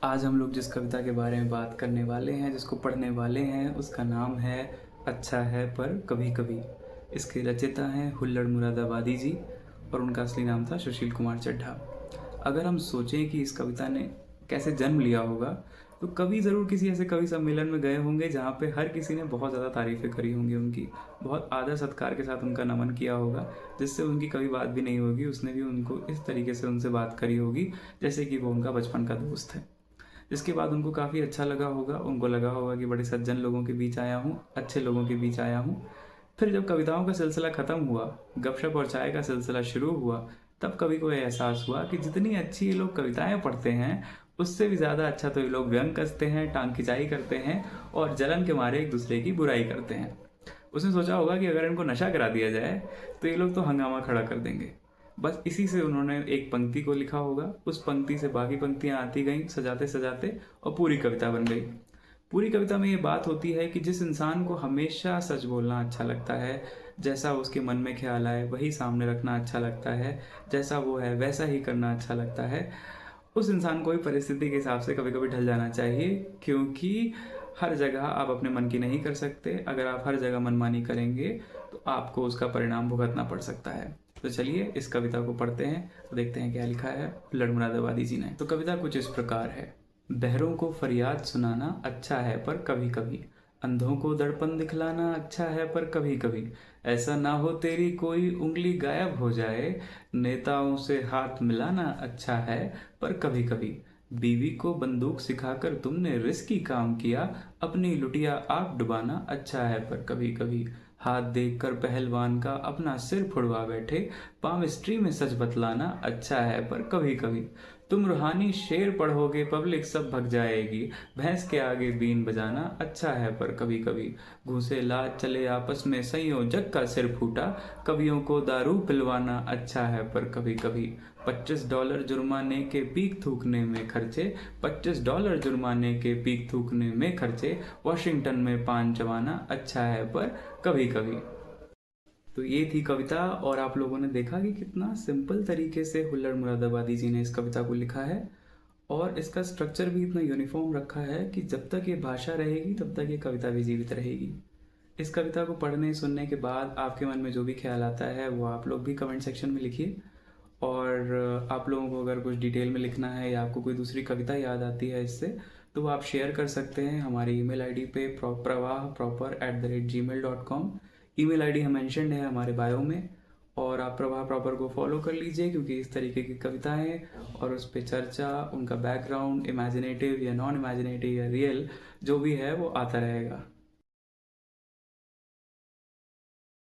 आज हम लोग जिस कविता के बारे में बात करने वाले हैं, जिसको पढ़ने वाले हैं, उसका नाम है अच्छा है पर कभी कभी। इसके रचयिता हैं हुल्लड़ मुरादाबादी जी और उनका असली नाम था सुशील कुमार चड्ढा। अगर हम सोचें कि इस कविता ने कैसे जन्म लिया होगा, तो कभी ज़रूर किसी ऐसे कवि सम्मेलन में गए होंगे जहाँ पे हर किसी ने बहुत ज़्यादा तारीफ़ें करी होंगी उनकी, बहुत आदर सत्कार के साथ उनका नमन किया होगा, जिससे उनकी कभी बात भी नहीं होगी। उसने भी उनको इस तरीके से उनसे बात करी होगी जैसे कि वो उनका बचपन का दोस्त है। जिसके बाद उनको काफ़ी अच्छा लगा होगा, उनको लगा होगा कि बड़े सज्जन लोगों के बीच आया हूँ, अच्छे लोगों के बीच आया हूँ। फिर जब कविताओं का सिलसिला ख़त्म हुआ, गपशप और चाय का सिलसिला शुरू हुआ, तब कवि को यह एहसास हुआ कि जितनी अच्छी ये लोग कविताएं पढ़ते हैं, उससे भी ज़्यादा अच्छा तो ये लोग व्यंग कसते हैं, टांग खिंचाई करते हैं और जलन के मारे एक दूसरे की बुराई करते हैं। उसने सोचा होगा कि अगर इनको नशा करा दिया जाए तो ये लोग तो हंगामा खड़ा कर देंगे। बस इसी से उन्होंने एक पंक्ति को लिखा होगा, उस पंक्ति से बाकी पंक्तियां आती गईं सजाते सजाते और पूरी कविता बन गई। पूरी कविता में ये बात होती है कि जिस इंसान को हमेशा सच बोलना अच्छा लगता है, जैसा उसके मन में ख्याल आए वही सामने रखना अच्छा लगता है, जैसा वो है वैसा ही करना अच्छा लगता है, उस इंसान को भी परिस्थिति के हिसाब से कभी कभी ढल जाना चाहिए। क्योंकि हर जगह आप अपने मन की नहीं कर सकते। अगर आप हर जगह मनमानी करेंगे तो आपको उसका परिणाम भुगतना पड़ सकता है। तो चलिए इस कविता को पढ़ते हैं और देखते हैं क्या लिखा है हुल्लड़ मुरादाबादी जी ने। तो कविता कुछ इस प्रकार है। बहरों को फरियाद सुनाना अच्छा है पर कभी कभी, अंधों को दर्पण दिखलाना अच्छा है पर कभी कभी, ऐसा ना हो तेरी कोई उंगली गायब हो जाए, नेताओं से हाथ मिलाना अच्छा है पर कभी कभी, बीवी को बंदूक सिखाकर तुमने रिस्की काम किया, अपनी लुटिया आप डुबाना अच्छा है पर कभी कभी, हाथ देखकर पहलवान का अपना सिर फुड़वा बैठे, पामिस्ट्री में सच बतलाना अच्छा है पर कभी कभी, तुम रूहानी शेर पढ़ोगे पब्लिक सब भग जाएगी, भैंस के आगे बीन बजाना अच्छा है पर कभी कभी, घूसे लाज चले आपस में सइयों जग का सिर फूटा, कवियों को दारू पिलवाना अच्छा है पर कभी कभी, $25 जुर्माने के पीक थूकने में खर्चे, $25 जुर्माने के पीक थूकने में खर्चे, वॉशिंगटन में पान चबाना अच्छा है पर कभी कभी। तो ये थी कविता और आप लोगों ने देखा कि कितना सिंपल तरीके से हुल्लड़ मुरादाबादी जी ने इस कविता को लिखा है और इसका स्ट्रक्चर भी इतना यूनिफॉर्म रखा है कि जब तक ये भाषा रहेगी तब तक ये कविता भी जीवित रहेगी। इस कविता को पढ़ने सुनने के बाद आपके मन में जो भी ख्याल आता है वो आप लोग भी कमेंट सेक्शन में लिखिए। और आप लोगों को अगर कुछ डिटेल में लिखना है या आपको कोई दूसरी कविता याद आती है इससे, तो वो आप शेयर कर सकते हैं हमारी ईमेल आईडी पे प्रवाह@gmail.com। ईमेल आईडी हम मेंशन है हमारे बायो में। और आप प्रवाह प्रॉपर को फॉलो कर लीजिए क्योंकि इस तरीके की कविताएं और उस पर चर्चा, उनका बैकग्राउंड इमेजिनेटिव या नॉन इमेजिनेटिव या रियल जो भी है वो आता रहेगा।